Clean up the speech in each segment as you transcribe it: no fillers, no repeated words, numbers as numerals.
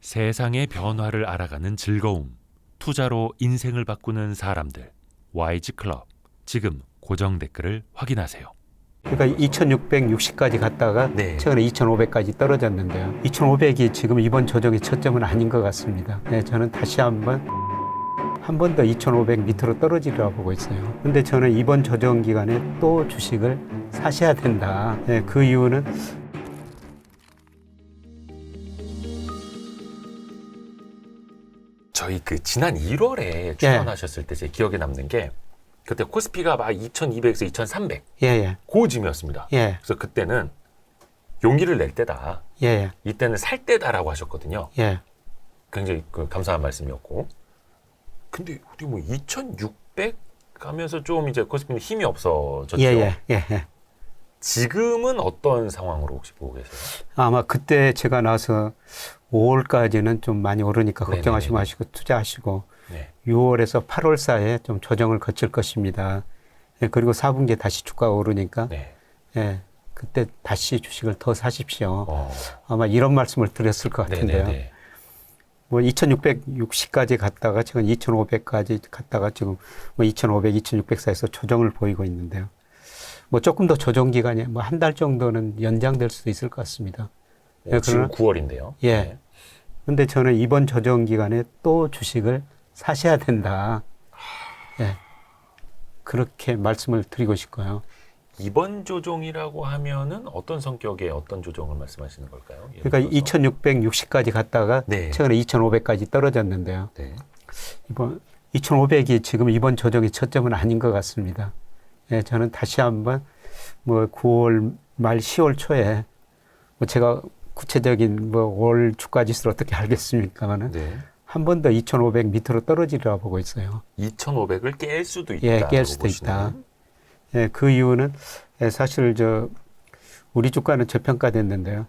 세상의 변화를 알아가는 즐거움, 투자로 인생을 바꾸는 사람들, YG 클럽. 지금 고정 댓글을 확인하세요. 그러니까 2660까지 갔다가 네. 최근에 2500까지 떨어졌는데요. 2500이 지금 이번 조정의 저점은 아닌 것 같습니다. 네, 저는 다시 한 번 더 2500 밑으로 떨어지리라고 보고 있어요. 근데 저는 이번 조정 기간에 또 주식을 사셔야 된다. 네, 그 이유는 저희 지난 1월에 출연하셨을 때 제 기억에 남는 게 그때 코스피가 막 2200에서 2300 고지점이었습니다. 그래서 그때는 용기를 낼 때다. 이때는 살 때다라고 하셨거든요. 굉장히 감사한 말씀이었고. 근데 우리 뭐 2600 가면서 좀 이제 코스피는 힘이 없어졌죠. 지금은 어떤 상황으로 혹시 보고 계세요? 아마 그때 제가 나와서 5월까지는 좀 많이 오르니까 걱정하지 마시고 투자하시고 6월에서 8월 사이에 좀 조정을 거칠 것입니다. 그리고 4분기에 다시 주가가 오르니까 그때 다시 주식을 더 사십시오. 아마 이런 말씀을 드렸을 것 같은데요. 뭐 2660까지 갔다가 지금 2500까지 갔다가 지금 뭐 2500, 2600 사이에서 조정을 보이고 있는데요. 뭐 조금 더 조정 기간이 뭐 한 달 정도는 연장될 수도 있을 것 같습니다. 지금 9월인데요. 근데 저는 이번 조정 기간에 또 주식을 사셔야 된다. 그렇게 말씀을 드리고 싶고요. 이번 조정이라고 하면은 어떤 성격의 어떤 조정을 말씀하시는 걸까요? 그러니까 2660까지 갔다가 최근에 2500까지 떨어졌는데요. 이번 2500이 지금 이번 조정의 저점은 아닌 것 같습니다. 저는 다시 한번 뭐 9월 말 10월 초에 뭐 제가 구체적인 뭐 월 주가 지수를 어떻게 알겠습니까만은 한 번 더 2500 밑으로 떨어지리라고 보고 있어요. 2500을 깰 수도 있다. 깰 수도 있다. 그 이유는 사실 우리 주가는 저평가됐는데요.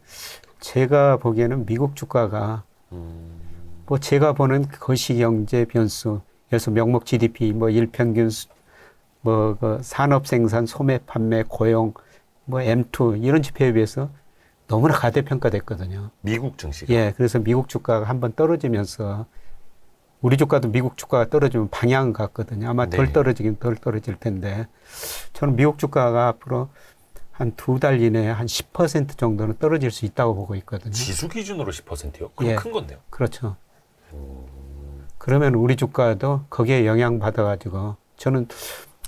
제가 보기에는 미국 주가가 뭐 제가 보는 거시경제 변수, 그래서 명목 GDP, 뭐 일평균 뭐 산업 생산, 소매 판매, 고용, 뭐 M2 이런 지표에 비해서 너무나 가대평가됐거든요. 미국 증시가. 그래서 미국 주가가 한번 떨어지면서 우리 주가도 미국 주가가 떨어지면 방향 같거든요. 아마 덜 떨어지긴 덜 떨어질 텐데 저는 미국 주가가 앞으로 한 2달 이내에 한 10% 정도는 떨어질 수 있다고 보고 있거든요. 지수 기준으로 10%요? 그럼 큰 건데요. 그렇죠. 그러면 우리 주가도 거기에 영향받아가지고 저는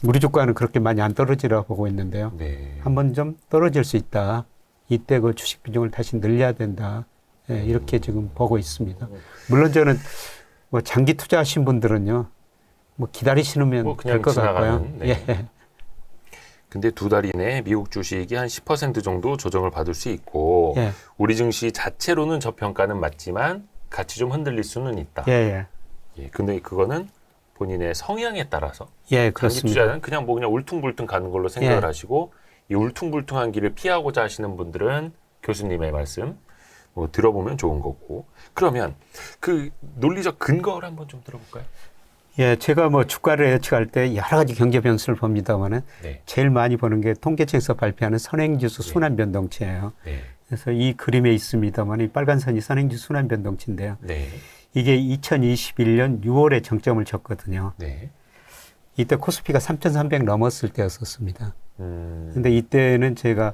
우리 주가는 그렇게 많이 안 떨어지라고 보고 있는데요. 한번 좀 떨어질 수 있다. 이때 그 주식 비중을 다시 늘려야 된다. 이렇게 지금 보고 있습니다. 물론 저는 뭐 장기 투자하신 분들은요, 뭐 기다리시면 될 것 같고요. 근데 2달 이내에 미국 주식이 한 10% 정도 조정을 받을 수 있고 우리 증시 자체로는 저평가는 맞지만 같이 좀 흔들릴 수는 있다. 근데 그거는 본인의 성향에 따라서 장기 투자는 그냥 울퉁불퉁 가는 걸로 생각을 하시고 이 울퉁불퉁한 길을 피하고자 하시는 분들은 교수님의 말씀 들어보면 좋은 거고. 그러면 그 논리적 근거를 한번 좀 들어볼까요? 제가 뭐 주가를 예측할 때 여러 가지 경제 변수를 봅니다만은 제일 많이 보는 게 통계청에서 발표하는 선행지수 순환 변동치예요. 그래서 이 그림에 있습니다만 이 빨간 선이 선행지수 순환 변동치인데요. 이게 2021년 6월에 정점을 쳤거든요. 이때 코스피가 3,300 넘었을 때였었습니다. 근데 이때는 제가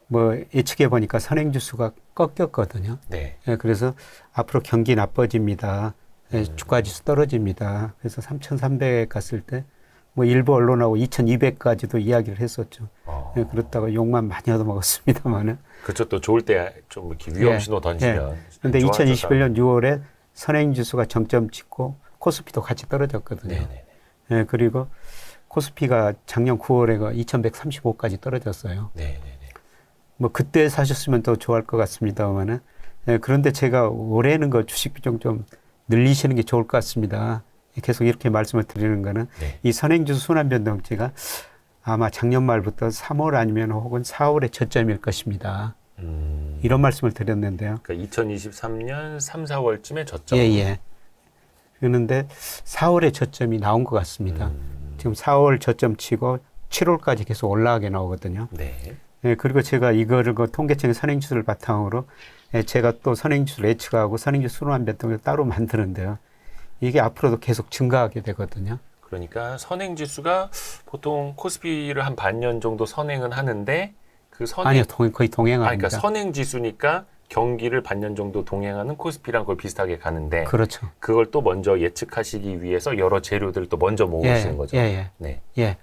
뭐 예측해 보니까 선행지수가 꺾였거든요. 그래서 앞으로 경기 나빠집니다. 주가지수 떨어집니다. 그래서 3,300 갔을 때 뭐 일부 언론하고 2,200까지도 이야기를 했었죠. 그렇다가 욕만 많이 얻어먹었습니다만은. 그렇죠. 또 좋을 때 좀 이렇게 위험 신호 던지면. 그런데 2021년 6월에 선행지수가 정점 찍고 코스피도 같이 떨어졌거든요. 그리고 코스피가 작년 9월에 2,135까지 떨어졌어요. 뭐 그때 사셨으면 더 좋아할 것 같습니다만은. 그런데 제가 올해는 그 주식 비중 좀 늘리시는 게 좋을 것 같습니다. 계속 이렇게 말씀을 드리는 거는 이 선행지수 순환 변동치가 아마 작년 말부터 3월 아니면 혹은 4월의 저점일 것입니다. 이런 말씀을 드렸는데요. 그러니까 2023년 3, 4월쯤에 저점. 그런데 4월의 저점이 나온 것 같습니다. 지금 4월 저점 치고 7월까지 계속 올라가게 나오거든요. 예, 그리고 제가 이거를 그 통계청의 선행지수를 바탕으로 제가 또 선행지수를 예측하고 선행지수 순환 변동을 따로 만드는데요. 이게 앞으로도 계속 증가하게 되거든요. 그러니까 선행지수가 보통 코스피를 한 반년 정도 선행은 하는데 그 아니요, 거의 동행합니다. 그러니까 선행지수니까 경기를 반년 정도 동행하는 코스피랑 거의 비슷하게 가는데 그렇죠. 그걸 또 먼저 예측하시기 위해서 여러 재료들을 또 먼저 모으시는 거죠. 네.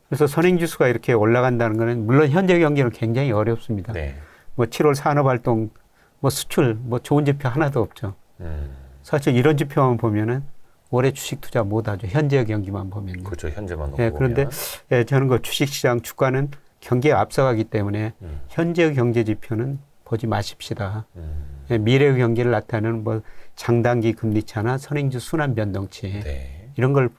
그래서 선행지수가 이렇게 올라간다는 거는 물론 현재 경기는 굉장히 어렵습니다. 네. 뭐 7월 산업활동, 뭐 수출, 뭐 좋은 지표 하나도 없죠. 사실 이런 지표만 보면은 올해 주식 투자 못하죠. 현재 경기만 보면요. 그렇죠. 현재만 놓고 그런데 저는 그 주식시장 주가는 경기에 앞서가기 때문에 현재 경제 지표는 보지 마십시다. 미래의 경기를 나타내는 뭐 장단기 금리차나 선행지수 순환 변동치 이런 걸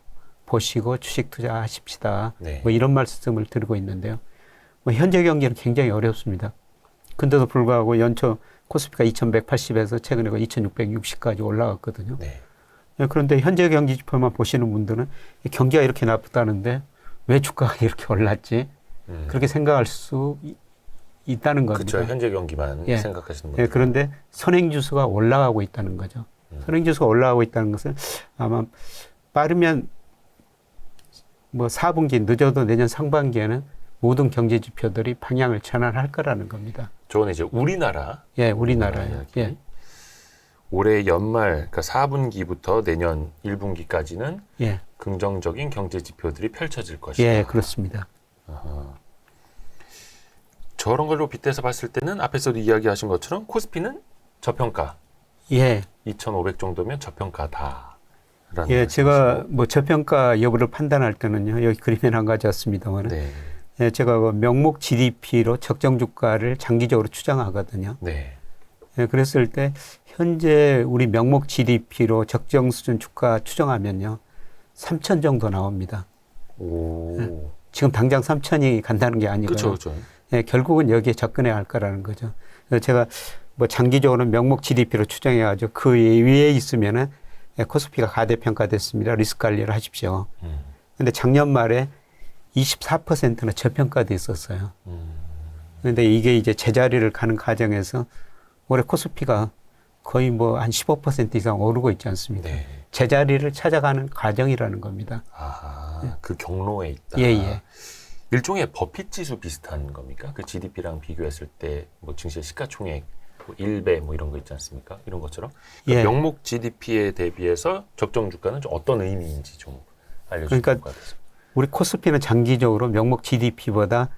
보시고 주식 투자하십시다. 뭐 이런 말씀을 드리고 있는데요. 뭐 현재 경기는 굉장히 어렵습니다. 근데도 불구하고 연초 코스피가 2180에서 최근에 2660까지 올라갔거든요. 그런데 현재 경기 지표만 보시는 분들은 경기가 이렇게 나쁘다는데 왜 주가가 이렇게 올랐지? 그렇게 생각할 수 있다는 겁니다. 그렇죠. 현재 경기만 생각하시는 분들. 그런데 선행지수가 올라가고 있다는 거죠. 선행지수가 올라가고 있다는 것은 아마 빠르면 뭐 4분기 늦어도 내년 상반기에는 모든 경제 지표들이 방향을 전환할 거라는 겁니다. 저는 이제 우리나라. 우리나라요. 올해 연말, 그러니까 4분기부터 내년 1분기까지는 긍정적인 경제 지표들이 펼쳐질 것이다. 그렇습니다. 저런 걸로 빗대서 봤을 때는 앞에서도 이야기하신 것처럼 코스피는 저평가. 2,500 정도면 저평가다. 제가 뭐 저평가 여부를 판단할 때는요. 여기 그림에 한 가지 왔습니다만 제가 그 명목 GDP로 적정 주가를 장기적으로 추정하거든요. 그랬을 때 현재 우리 명목 GDP로 적정 수준 주가 추정하면요. 3,000 정도 나옵니다. 지금 당장 3,000이 간다는 게 아니고요. 그렇죠. 결국은 여기에 접근해야 할 거라는 거죠. 그래서 제가 뭐 장기적으로는 명목 GDP로 추정해가지고 그 위에 있으면은 코스피가 가대평가됐습니다. 리스크 관리를 하십시오. 근데 작년 말에 24%나 저평가돼 있었어요. 그런데 이게 이제 제자리를 가는 과정에서 올해 코스피가 거의 뭐 한 15% 이상 오르고 있지 않습니까? 제자리를 찾아가는 과정이라는 겁니다. 그 경로에 있다. 일종의 버핏 지수 비슷한 겁니까? 그 GDP랑 비교했을 때 뭐 증시 시가총액 뭐 1배 뭐 이런 거 있지 않습니까? 이런 것처럼 명목 GDP에 대비해서 적정 주가는 좀 어떤 의미인지 좀 알려주실 것 같아요. 우리 코스피는 장기적으로 명목 GDP보다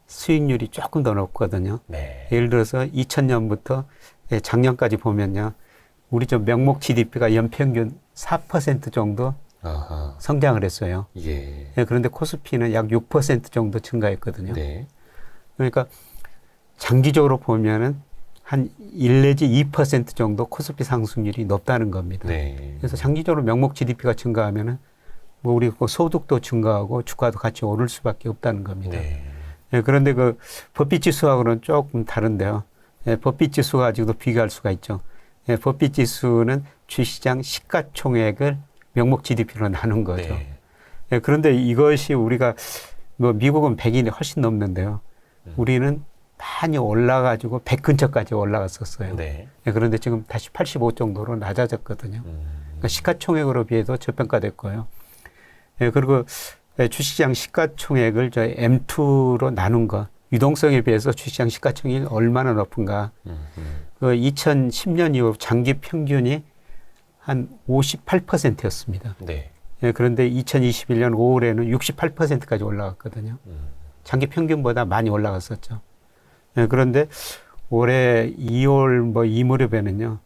수익률이 조금 더 높거든요. 예를 들어서 2000년부터 작년까지 보면요. 우리 저 명목 GDP가 연평균 4% 정도 성장을 했어요. 그런데 코스피는 약 6% 정도 증가했거든요. 그러니까 장기적으로 보면은 한 1 내지 2% 정도 코스피 상승률이 높다는 겁니다. 그래서 장기적으로 명목 GDP가 증가하면은 뭐 우리 소득도 증가하고 주가도 같이 오를 수밖에 없다는 겁니다. 그런데 그 버핏 지수하고는 조금 다른데요. 버핏 지수 가지고도 비교할 수가 있죠. 버핏 지수는 주시장 시가총액을 명목 GDP로 나눈 거죠. 그런데 이것이 우리가 뭐 미국은 100이 훨씬 넘는데요. 우리는 많이 올라가지고 100 근처까지 올라갔었어요. 그런데 지금 다시 85 정도로 낮아졌거든요. 그러니까 시가총액으로 비해도 저평가됐고요. 그리고 주시장 시가총액을 저 M2로 나눈 거, 유동성에 비해서 주시장 시가총액이 얼마나 높은가. 그 2010년 이후 장기 평균이 한 58%였습니다. 그런데 2021년 5월에는 68%까지 올라갔거든요. 장기 평균보다 많이 올라갔었죠. 그런데 올해 2월 뭐 이 무렵에는요,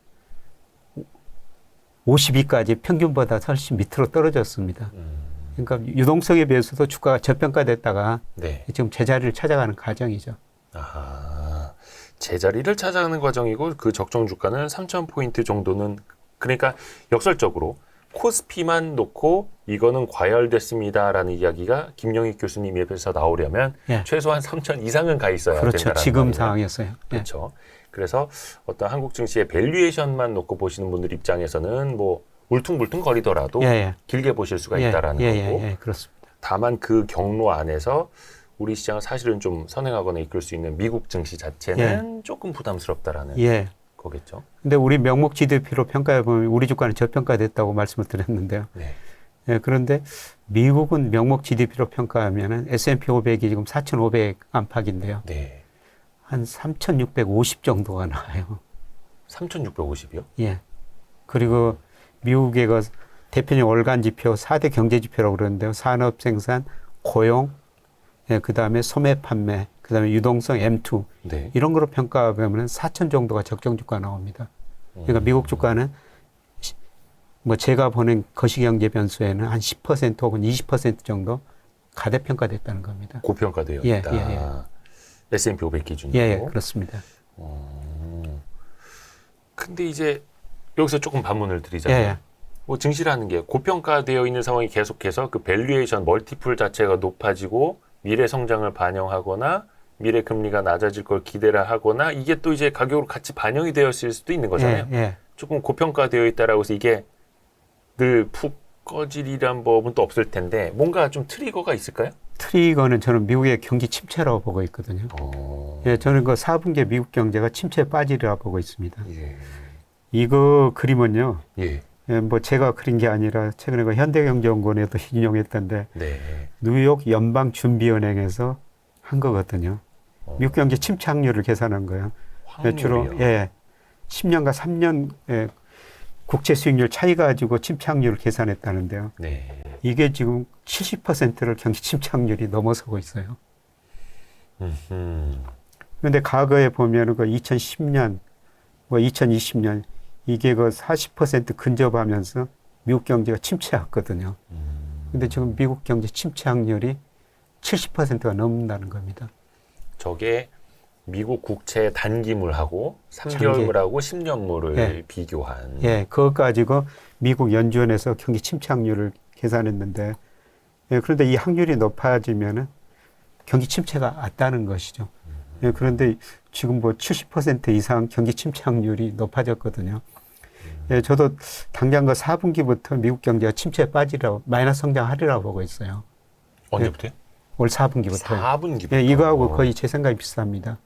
52까지 평균보다 훨씬 밑으로 떨어졌습니다. 그러니까 유동성에 비해서도 주가가 저평가됐다가 지금 제자리를 찾아가는 과정이죠. 제자리를 찾아가는 과정이고 그 적정 주가는 3,000포인트 정도는 그러니까 역설적으로 코스피만 놓고 이거는 과열됐습니다라는 이야기가 김영익 교수님 옆에서 나오려면 최소한 3,000 이상은 가 있어야 된다는 지금 말이에요. 상황이었어요. 그렇죠. 그래서 어떤 한국 증시의 밸류에이션만 놓고 보시는 분들 입장에서는 뭐 울퉁불퉁 거리더라도 길게 보실 수가 있다라는 거고. 그렇습니다. 다만 그 경로 안에서 우리 시장을 사실은 좀 선행하거나 이끌 수 있는 미국 증시 자체는 조금 부담스럽다라는 거겠죠. 근데 우리 명목 GDP로 평가해 보면 우리 주가는 저평가됐다고 말씀을 드렸는데요. 그런데 미국은 명목 GDP로 평가하면은 S&P 500이 지금 4,500 안팎인데요. 한 3,650 정도가 나와요. 3,650이요? 예. 그리고 미국의 그 대표적 월간 지표 4대 경제 지표라고 그러는데요. 산업 생산, 고용, 그다음에 소매 판매, 그다음에 유동성 M2 이런 거로 평가하면 4,000 정도가 적정 주가 나옵니다. 그러니까 미국 주가는 뭐 제가 보는 거시경제 변수에는 한 10% 혹은 20% 정도 가대평가됐다는 겁니다. 고평가되어 있다. S&P 500 기준으로. 그렇습니다. 근데 이제 여기서 조금 반문을 드리자면 뭐 증시라는 게 고평가되어 있는 상황이 계속해서 그 밸류에이션 멀티플 자체가 높아지고 미래 성장을 반영하거나 미래 금리가 낮아질 걸 기대를 하거나 이게 또 이제 가격으로 같이 반영이 되었을 수도 있는 거잖아요. 조금 고평가되어 있다라고 해서 이게 늘 푹 꺼지리란 법은 또 없을 텐데 뭔가 좀 트리거가 있을까요? 트리거는 저는 미국의 경기 침체라고 보고 있거든요. 저는 그 4분기에 미국 경제가 침체에 빠지리라고 보고 있습니다. 이거 그림은요. 뭐 제가 그린 게 아니라 최근에 그 현대경제연구원에도 인용했던데 뉴욕 연방준비은행에서 한 거거든요. 미국 경제 침체 확률을 계산한 거예요. 주로 10년과 3년 국채 수익률 차이 가지고 침체 확률을 계산했다는데요. 이게 지금 70%를 경기 침체 확률이 넘어서고 있어요. 그런데 과거에 보면 그 2010년, 뭐 2020년 이게 그 40% 근접하면서 미국 경제가 침체했거든요. 근데 지금 미국 경제 침체 확률이 70%가 넘는다는 겁니다. 저게 미국 국채 단기물하고 3개월물하고 10년물을 비교한. 그것 가지고 미국 연준에서 경기 침체 확률을 계산했는데, 그런데 이 확률이 높아지면은 경기 침체가 왔다는 것이죠. 그런데 지금 뭐 70% 이상 경기 침체 확률이 높아졌거든요. 저도 당장 그 4분기부터 미국 경제가 침체에 빠지라고, 마이너스 성장하리라고 보고 있어요. 언제부터요? 올 4분기부터. 4분기부터. 이거하고 거의 제 생각이 비슷합니다.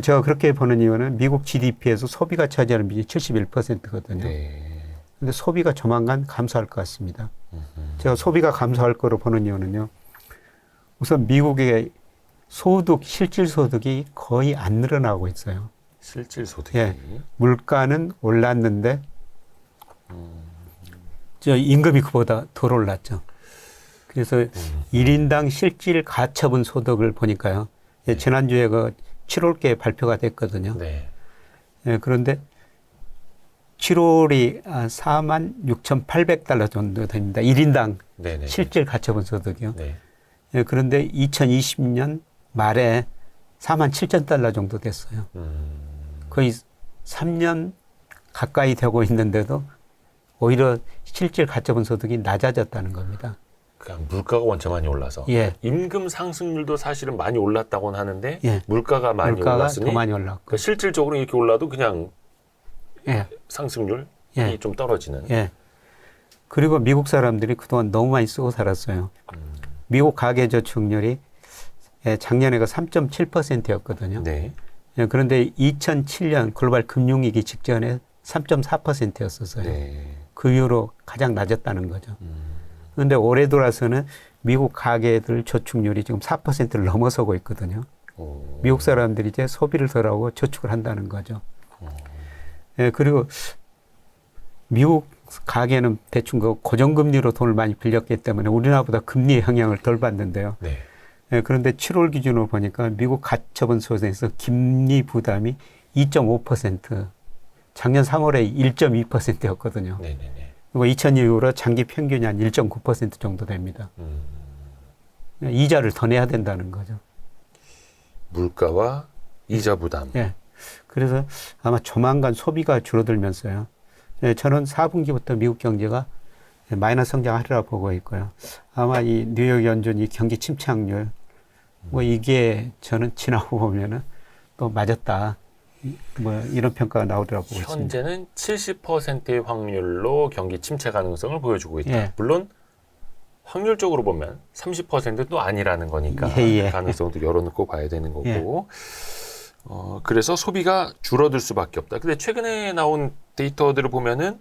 제가 그렇게 보는 이유는 미국 GDP에서 소비가 차지하는 비중이 71%거든요. 근데 소비가 조만간 감소할 것 같습니다. 제가 소비가 감소할 거로 보는 이유는요. 우선 미국의 소득, 실질 소득이 거의 안 늘어나고 있어요. 실질 소득이? 물가는 올랐는데 저 임금이 그보다 덜 올랐죠. 그래서 1인당 실질 가처분 소득을 보니까요. 지난주에 그 7월께 발표가 됐거든요. 그런데 7월이 46,800달러 정도 됩니다. 1인당 실질 가처분 소득이요. 그런데 2020년 말에 47,000달러 정도 됐어요. 거의 3년 가까이 되고 있는데도 오히려 실질 가처분 소득이 낮아졌다는 겁니다. 그냥 물가가 원체 많이 올라서 임금 상승률도 사실은 많이 올랐다고는 하는데 물가가 많이 올랐으니 더 많이 올랐고 그러니까 실질적으로 이렇게 올라도 그냥 상승률이 좀 떨어지는. 그리고 미국 사람들이 그동안 너무 많이 쓰고 살았어요. 미국 가계저축률이 작년에 그 3.7%였거든요. 그런데 2007년 글로벌 금융위기 직전에 3.4%였었어요. 그 이후로 가장 낮았다는 거죠. 그런데 올해 들어서는 미국 가계들 저축률이 지금 4%를 넘어서고 있거든요. 미국 사람들이 이제 소비를 덜 하고 저축을 한다는 거죠. 그리고 미국 가계는 대충 그 고정금리로 돈을 많이 빌렸기 때문에 우리나라보다 금리의 영향을 덜 받는데요. 그런데 7월 기준으로 보니까 미국 가처분 소득에서 금리 부담이 2.5%, 작년 3월에 1.2%였거든요. 그리고 2000년 이후로 장기 평균이 한 1.9% 정도 됩니다. 이자를 더 내야 된다는 거죠. 물가와 이자 부담. 그래서 아마 조만간 소비가 줄어들면서요. 저는 4분기부터 미국 경제가 마이너스 성장하리라고 보고 있고요. 아마 이 뉴욕 연준 이 경기 침체 확률, 뭐 이게 저는 지나고 보면은 또 맞았다. 뭐 이런 평가가 나오리라고 보고 있습니다. 현재는 70%의 확률로 경기 침체 가능성을 보여주고 있다. 물론 확률적으로 보면 30%도 아니라는 거니까 예. 가능성도 열어놓고 봐야 되는 거고. 예. 그래서 소비가 줄어들 수밖에 없다. 근데 최근에 나온 데이터들을 보면은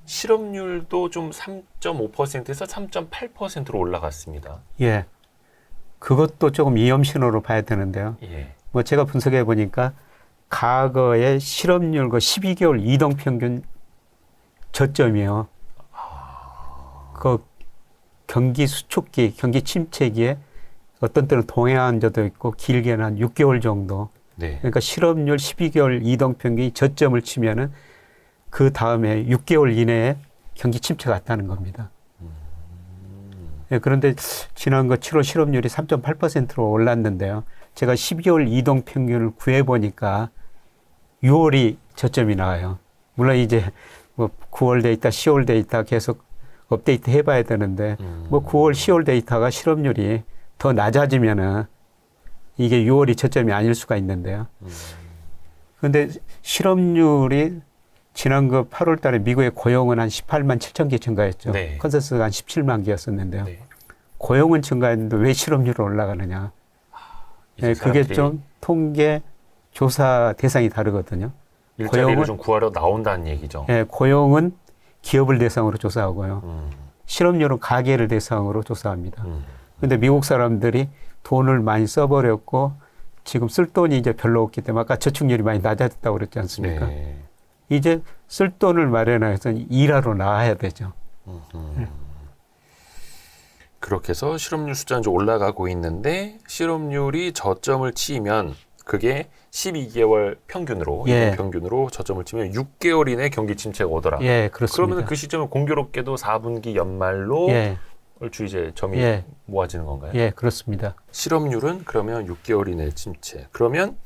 실업률도 좀 3.5%에서 3.8%로 올라갔습니다. 예. 그것도 조금 위험 신호로 봐야 되는데요. 예. 뭐 제가 분석해 보니까 과거의 실업률 그 12개월 이동 평균 저점이요. 그 경기 수축기, 경기 침체기에 어떤 때는 동해안 저도 있고 길게는 한 6개월 정도. 네. 그러니까 실업률 12개월 이동 평균이 저점을 치면은 그 다음에 6개월 이내에 경기 침체가 왔다는 겁니다. 네, 그런데 지난 7월 실업률이 3.8%로 올랐는데요. 제가 12개월 이동 평균을 구해보니까 6월이 저점이 나와요. 물론 이제 뭐 9월 데이터, 10월 데이터 계속 업데이트 해봐야 되는데 뭐 9월, 10월 데이터가 실업률이 더 낮아지면은 이게 6월이 저점이 아닐 수가 있는데요. 그런데 실업률이 지난 8월 달에 미국의 고용은 한 18만 7천 개 증가했죠. 네. 컨센서스가 한 17만 개였었는데요. 네. 고용은 증가했는데 왜 실업률이 올라가느냐. 네, 그게 좀 통계 조사 대상이 다르거든요. 일자리를 좀 구하러 나온다는 얘기죠. 네, 고용은 기업을 대상으로 조사하고요. 실업률은 가계를 대상으로 조사합니다. 그런데 미국 사람들이 돈을 많이 써버렸고 지금 쓸 돈이 이제 별로 없기 때문에 아까 저축률이 많이 낮아졌다고 그랬지 않습니까? 네. 이제 쓸 돈을 마련해서 일하러 나와야 되죠. 그렇게 해서 실업률 숫자는 좀 올라가고 있는데 실업률이 저점을 치면 그게 12개월 평균으로 예. 평균으로 저점을 치면 6개월 이내 경기 침체가 오더라. 예, 그렇습니다. 그러면 그 시점은 공교롭게도 4분기 연말로 예. 얼추 이제 점이 예. 모아지는 건가요? 예, 그렇습니다. 실업률은 그러면 6개월 이내 침체. 그러면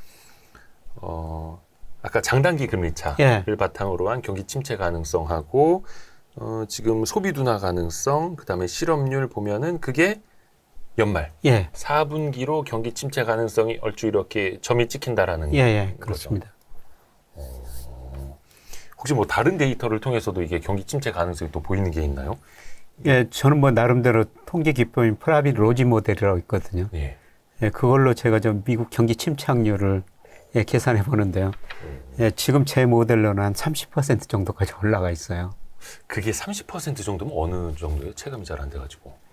아까 장단기 금리차를 예. 바탕으로 한 경기 침체 가능성하고 지금 소비 둔화 가능성, 그다음에 실업률 보면은 그게 연말 예. 4분기로 경기 침체 가능성이 얼추 이렇게 점이 찍힌다라는 예, 예, 거죠. 그렇습니다. 혹시 뭐 다른 데이터를 통해서도 이게 경기 침체 가능성이 또 보이는 게 있나요? 예, 저는 뭐 나름대로 통계 기법인 프라빗 로지 모델이라고 있거든요. 예. 예, 그걸로 제가 좀 미국 경기 침체확률을 예, 계산해 보는데요. 예, 지금 제 모델로는 한 30% 정도까지 올라가 있어요. 그게 30% 정도면 어느 정도예요? 체감이 잘 안 돼가지고.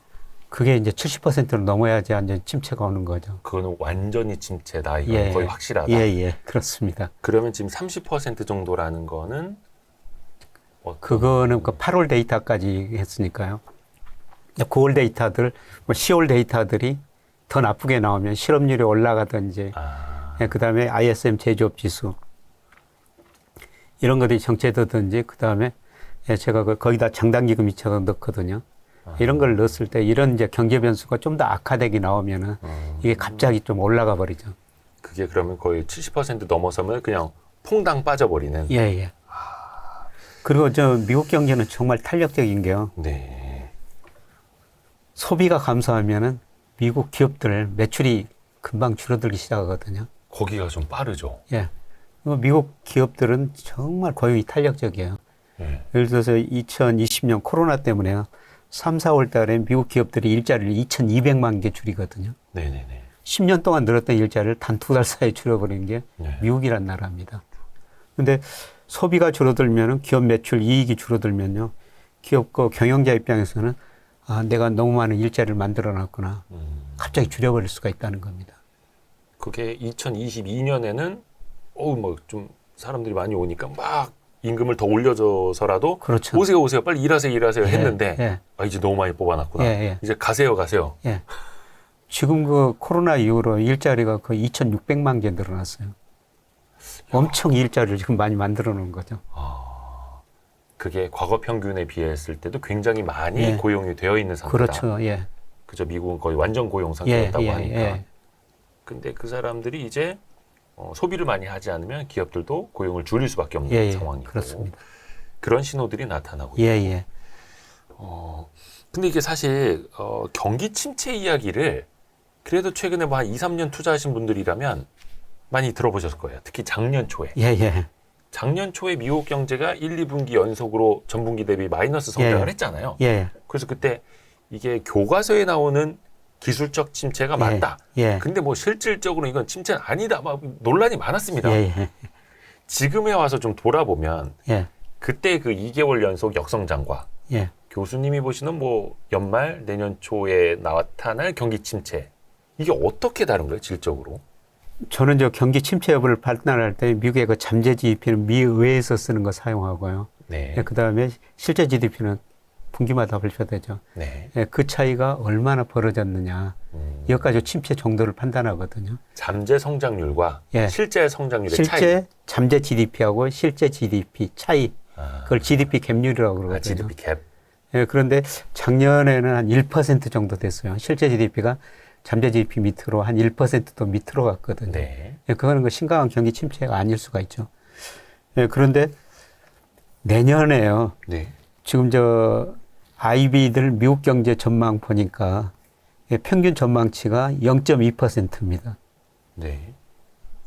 그게 이제 70%를 넘어야지 완전 침체가 오는 거죠. 그거는 완전히 침체다. 이건 예, 거의 확실하다. 예, 예, 그렇습니다. 그러면 지금 30% 정도라는 거는 그거는 그 8월 데이터까지 했으니까요. 9월 데이터들, 뭐 10월 데이터들이 더 나쁘게 나오면 실업률이 올라가든지, 예, 그 다음에 ISM 제조업 지수, 이런 것들이 정체되든지, 그 다음에 예, 제가 거기다 장단기 금리차가 넣거든요. 이런 걸 넣었을 때 이런 이제 경제 변수가 좀 더 악화되게 나오면은 이게 갑자기 좀 올라가 버리죠. 그게 그러면 거의 70% 넘어서면 그냥 퐁당 빠져버리는. 예, 예. 그리고 저 미국 경제는 정말 탄력적인 게요. 네. 소비가 감소하면은 미국 기업들 매출이 금방 줄어들기 시작하거든요. 거기가 좀 빠르죠. 예. 미국 기업들은 정말 고용이 탄력적이에요. 네. 예를 들어서 2020년 코로나 때문에요. 3, 4월 달에 미국 기업들이 일자리를 2,200만 개 줄이거든요. 네네네. 10년 동안 늘었던 일자리를 단 2달 사이에 줄여버린 게 네. 미국이란 나라입니다. 근데 소비가 줄어들면은 기업 매출 이익이 줄어들면요. 기업 그 경영자 입장에서는 아, 내가 너무 많은 일자리를 만들어 놨구나. 갑자기 줄여버릴 수가 있다는 겁니다. 그게 2022년에는 뭐 좀 사람들이 많이 오니까 막 임금을 더 올려줘서라도 그렇죠. 오세요 빨리 일하세요 했는데 예. 아, 이제 너무 많이 뽑아놨구나. 예. 이제 가세요. 예. 지금 그 코로나 이후로 일자리가 거의 2,600만 개 늘어났어요. 엄청 일자리를 지금 많이 만들어 놓은 거죠. 그게 과거 평균에 비했을 때도 굉장히 많이 예. 고용이 되어 있는 상태다. 그렇죠. 예. 그죠. 미국은 거의 완전 고용 상태였다고 하니까. 예. 근데 그 사람들이 이제 소비를 많이 하지 않으면 기업들도 고용을 줄일 수밖에 없는 상황이고. 그렇습니다. 그런 신호들이 나타나고 예, 있고. 예. 근데 이게 사실 경기 침체 이야기를 그래도 최근에 뭐 한 2, 3년 투자하신 분들이라면 많이 들어보셨을 거예요. 특히 작년 초에. 예. 작년 초에 미국 경제가 1, 2분기 연속으로 전분기 대비 마이너스 성장을 했잖아요. 예. 그래서 그때 이게 교과서에 나오는 기술적 침체가 맞다. 예. 근데 뭐 실질적으로 이건 침체는 아니다. 막 논란이 많았습니다. 예. 지금에 와서 좀 돌아보면 예. 그때 그 2개월 연속 역성장과 예. 교수님이 보시는 뭐 연말 내년 초에 나타날 경기 침체 이게 어떻게 다른 거예요, 질적으로? 저는 저 경기 침체 여부를 판단할 때 미국의 그 잠재 GDP는 미의회에서 쓰는 거 사용하고요. 네. 그 다음에 실제 GDP는 분기마다 발표되죠. 네. 그 차이가 얼마나 벌어졌느냐. 여기까지 침체 정도를 판단하거든요. 잠재 성장률과 예. 실제 성장률의 차이. 실제 잠재 GDP하고 실제 GDP 차이. 그걸 GDP 갭률이라고 그러거든요. GDP 갭. 예, 그런데 작년에는 한 1% 정도 됐어요. 실제 GDP가 잠재 GDP 밑으로 한 1%도 밑으로 갔거든요. 네. 예, 그거는 그 심각한 경기 침체가 아닐 수가 있죠. 예, 그런데 내년에요. 네. 지금 저 IB들 미국 경제 전망 보니까 평균 전망치가 0.2%입니다. 네.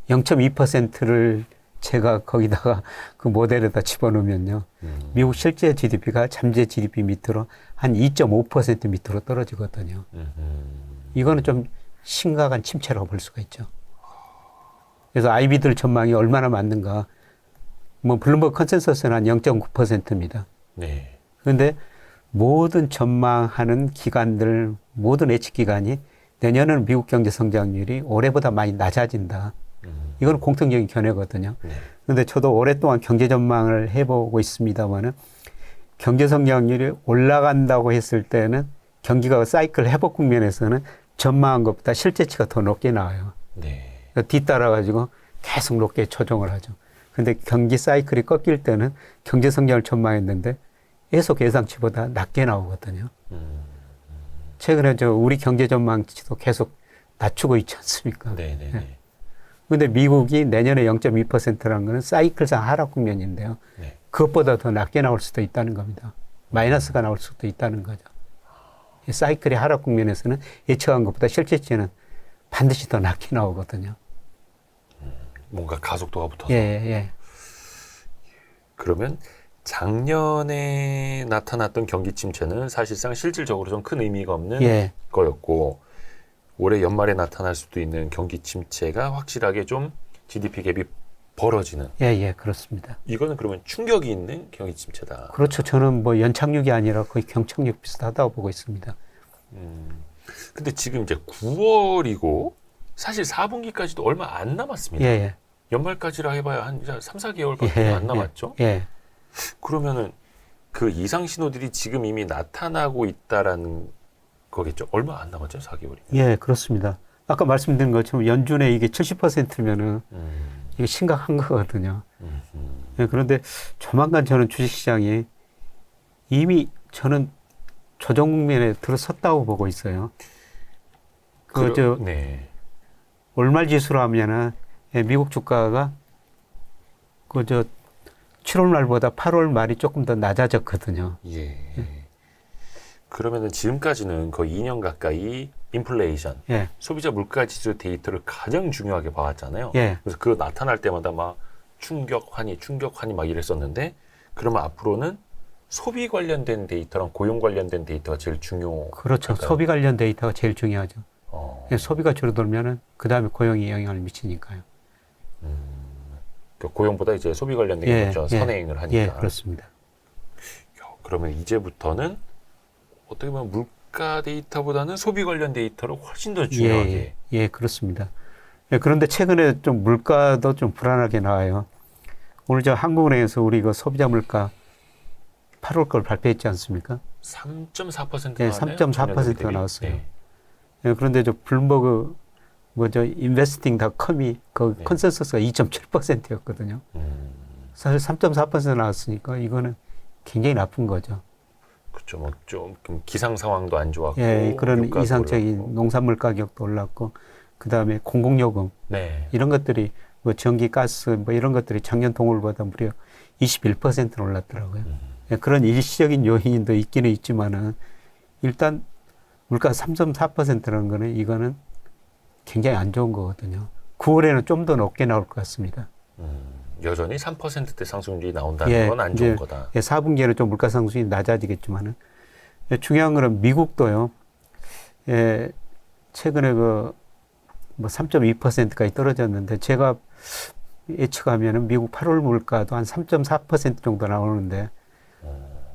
0.2%를 제가 거기다가 그 모델에다 집어넣으면요. 미국 실제 GDP가 잠재 GDP 밑으로 한 2.5% 밑으로 떨어지거든요. 이거는 좀 심각한 침체라고 볼 수가 있죠. 그래서 IB들 전망이 얼마나 맞는가. 뭐 블룸버그 컨센서스는 한 0.9%입니다. 네. 그런데 모든 전망하는 기관들, 모든 예측 기관이 내년에는 미국 경제 성장률이 올해보다 많이 낮아진다. 이건 공통적인 견해거든요. 그런데 저도 오랫동안 경제 전망을 해보고 있습니다만은 경제 성장률이 올라간다고 했을 때는 경기가 사이클 회복 국면에서는 전망한 것보다 실제치가 더 높게 나와요. 네. 뒤따라가지고 계속 높게 조정을 하죠. 근데 경기 사이클이 꺾일 때는 경제 성장을 전망했는데 계속 예상치보다 낮게 나오거든요. 최근에 저 우리 경제 전망치도 계속 낮추고 있지 않습니까? 네네네. 네. 근데 미국이 내년에 0.2%라는 것은 사이클상 하락 국면인데요. 네. 그것보다 더 낮게 나올 수도 있다는 겁니다. 마이너스가 나올 수도 있다는 거죠. 이 사이클이 하락 국면에서는 예측한 것보다 실제치는 반드시 더 낮게 나오거든요. 뭔가 가속도가 붙어서. 예. 그러면 작년에 나타났던 경기 침체는 사실상 실질적으로 좀 큰 의미가 없는 거였고 올해 연말에 나타날 수도 있는 경기 침체가 확실하게 좀 GDP 갭이 벌어지는. 예, 그렇습니다. 이거는 그러면 충격이 있는 경기 침체다. 그렇죠. 저는 뭐 연착륙이 아니라 거의 경착륙 비슷하다고 보고 있습니다. 근데 지금 이제 9월이고 사실 4분기까지도 얼마 안 남았습니다. 예. 연말까지라 해봐야 한 3, 4개월밖에 안 남았죠? 예. 그러면은 그 이상 신호들이 지금 이미 나타나고 있다라는 거겠죠? 얼마 안 남았죠? 4개월이. 예, 그렇습니다. 아까 말씀드린 것처럼 연준에 이게 70%면은 이게 심각한 거거든요. 예, 그런데 조만간 저는 주식시장이 이미 저는 조정 국면에 들어섰다고 보고 있어요. 네. 월말 지수로 하면은 미국 주가가 7월 말보다 8월 말이 조금 더 낮아졌거든요. 예. 그러면은 지금까지는 거의 2년 가까이 인플레이션, 소비자 물가 지수 데이터를 가장 중요하게 봐왔잖아요. 그래서 그 나타날 때마다 막 충격 환희 막 이랬었는데 그러면 앞으로는 소비 관련된 데이터랑 고용 관련된 데이터가 제일 중요. 그렇죠. 할까요? 소비 관련 데이터가 제일 중요하죠. 소비가 줄어들면은 그 다음에 고용이 영향을 미치니까요. 고용보다 이제 소비 관련된 게 먼저 선행을 하니까. 예, 그렇습니다. 그러면 이제부터는 어떻게 보면 물가 데이터보다는 소비 관련 데이터를 훨씬 더 중요하게. 예, 그렇습니다. 그런데 최근에 좀 물가도 좀 불안하게 나와요. 오늘 저 한국은행에서 우리 그 소비자 물가 8월 걸 발표했지 않습니까? 3.4% 네, 3.4%가 나왔어요. 그런데 저 블룸버그 인베스팅닷컴이 그 컨센서스가 2.7%였거든요. 사실 3.4% 나왔으니까 이거는 굉장히 나쁜 거죠. 그렇죠. 뭐 좀 기상 상황도 안 좋았고, 그런 이상적인 올랐고. 농산물 가격도 올랐고, 그 다음에 공공요금 이런 것들이 뭐 전기, 가스 뭐 이런 것들이 작년 동월보다 무려 21% 올랐더라고요. 그런 일시적인 요인도 있기는 있지만은 일단 물가 3.4%라는 거는 이거는 굉장히 안 좋은 거거든요. 9월에는 좀 더 높게 나올 것 같습니다. 여전히 3%대 상승률이 나온다는 건 안 좋은 거다. 4분기에는 좀 물가 상승이 낮아지겠지만은 예, 중요한 거는 미국도요. 예, 최근에 뭐 3.2%까지 떨어졌는데 제가 예측하면은 미국 8월 물가도 한 3.4% 정도 나오는데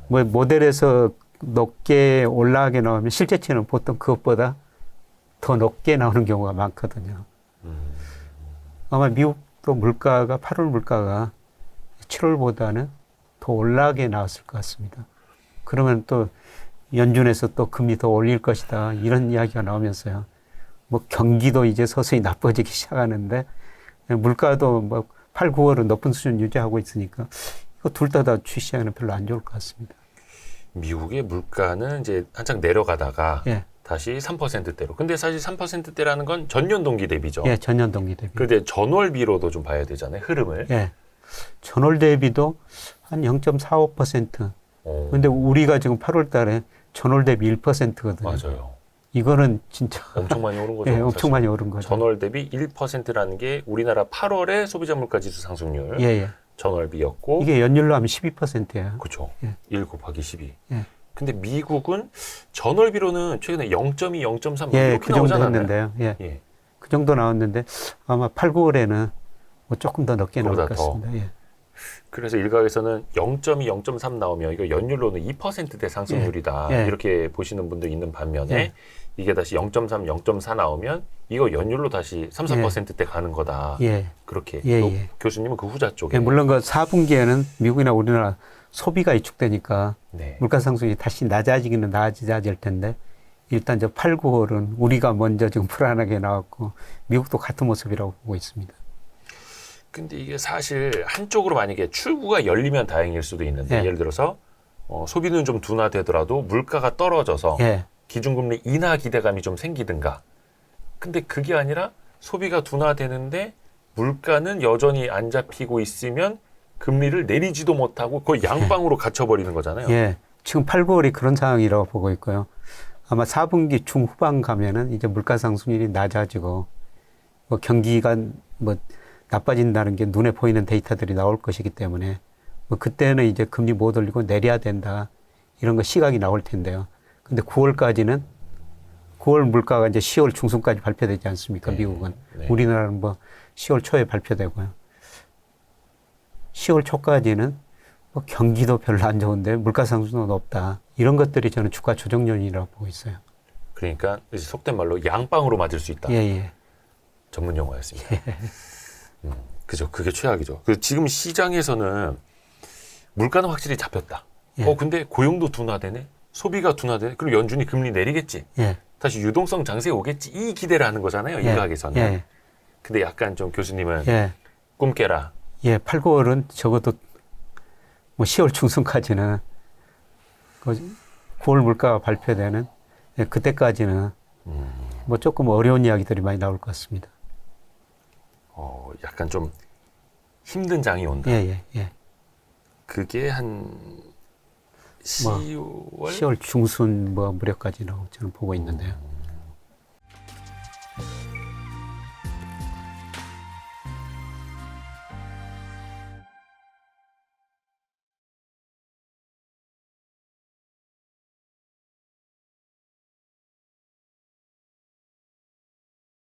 뭐 모델에서 높게 올라가게 나오면 실제치는 보통 그것보다 더 높게 나오는 경우가 많거든요. 아마 미국도 물가가 8월 물가가 7월보다는 더 올라가게 나왔을 것 같습니다. 그러면 또 연준에서 또 금리 더 올릴 것이다 이런 이야기가 나오면서요. 뭐 경기도 이제 서서히 나빠지기 시작하는데 물가도 뭐 8, 9월은 높은 수준 유지하고 있으니까 이거 둘 다 주시하기는 별로 안 좋을 것 같습니다. 미국의 물가는 이제 한창 내려가다가 예. 다시 3%대로. 근데 사실 3%대라는 건 전년 동기 대비죠. 예, 전년 동기 대비. 근데 전월비로도 좀 봐야 되잖아요. 흐름을. 예. 전월 대비도 한 0.45%. 근데 우리가 지금 8월 달에 전월 대비 1%거든요. 맞아요. 이거는 진짜 엄청 많이 오른 거죠. 예, 엄청 사실. 많이 오른 거죠. 전월 대비 1%라는 게 우리나라 8월의 소비자 물가 지수 상승률. 예, 예. 전월비였고. 이게 연율로 하면 12%예요. 그렇죠. 예. 1 곱하기 12. 예. 근데 미국은 전월비로는 최근에 0.2, 0.3 예, 이렇게 그 정도 나오잖아요. 했는데요. 예. 예. 그 정도 나왔는데 아마 8, 9월에는 뭐 조금 더 높게 나올 것 그보다 더. 같습니다. 예. 그래서 일각에서는 0.2, 0.3 나오면 이거 연율로는 2%대 상승률이다. 예. 예. 이렇게 보시는 분도 있는 반면에 예. 이게 다시 0.3, 0.4 나오면 이거 연율로 다시 3, 4%대 가는 거다. 예. 그렇게. 예, 또 예. 교수님은 그 후자 쪽에. 예, 물론 그 4분기에는 미국이나 우리나라 소비가 위축되니까 네. 물가 상승이 다시 낮아지기는 낮아질 텐데 일단 저 8, 9월은 우리가 먼저 지금 불안하게 나왔고 미국도 같은 모습이라고 보고 있습니다. 근데 이게 사실 한쪽으로 만약에 출구가 열리면 다행일 수도 있는데 예. 예를 들어서 소비는 좀 둔화되더라도 물가가 떨어져서 예. 기준금리 인하 기대감이 좀 생기든가. 근데 그게 아니라 소비가 둔화되는데 물가는 여전히 안 잡히고 있으면 금리를 내리지도 못하고 거의 양방으로 갇혀버리는 거잖아요. 예. 지금 8, 9월이 그런 상황이라고 보고 있고요. 아마 4분기 중후반 가면은 이제 물가 상승률이 낮아지고 뭐 경기가 뭐 나빠진다는 게 눈에 보이는 데이터들이 나올 것이기 때문에 뭐 그때는 이제 금리 못 올리고 내려야 된다. 이런 거 시각이 나올 텐데요. 근데 9월까지는 9월 물가가 이제 10월 중순까지 발표되지 않습니까? 네. 미국은. 네. 우리나라는 뭐 10월 초에 발표되고요. 10월 초까지는 뭐 경기도 별로 안 좋은데 물가 상승도 높다. 이런 것들이 저는 주가 조정 요인이라고 보고 있어요. 그러니까 이제 속된 말로 양방으로 맞을 수 있다. 예, 예. 전문 용어였습니다. 그죠. 그게 최악이죠. 지금 시장에서는 물가는 확실히 잡혔다. 예. 근데 고용도 둔화되네. 소비가 둔화되네. 그럼 연준이 금리 내리겠지. 예. 다시 유동성 장세 오겠지. 이 기대를 하는 거잖아요. 예. 일각에서는. 예. 근데 약간 좀 교수님은 예. 꿈 깨라. 예, 8, 9월은 적어도 뭐 10월 중순까지는 그 9월 물가가 발표되는 예, 그때까지는 뭐 조금 어려운 이야기들이 많이 나올 것 같습니다. 약간 좀 힘든 장이 온다. 예, 예, 예. 그게 한 10월? 10월 중순 뭐 무렵까지라고 저는 보고 있는데요.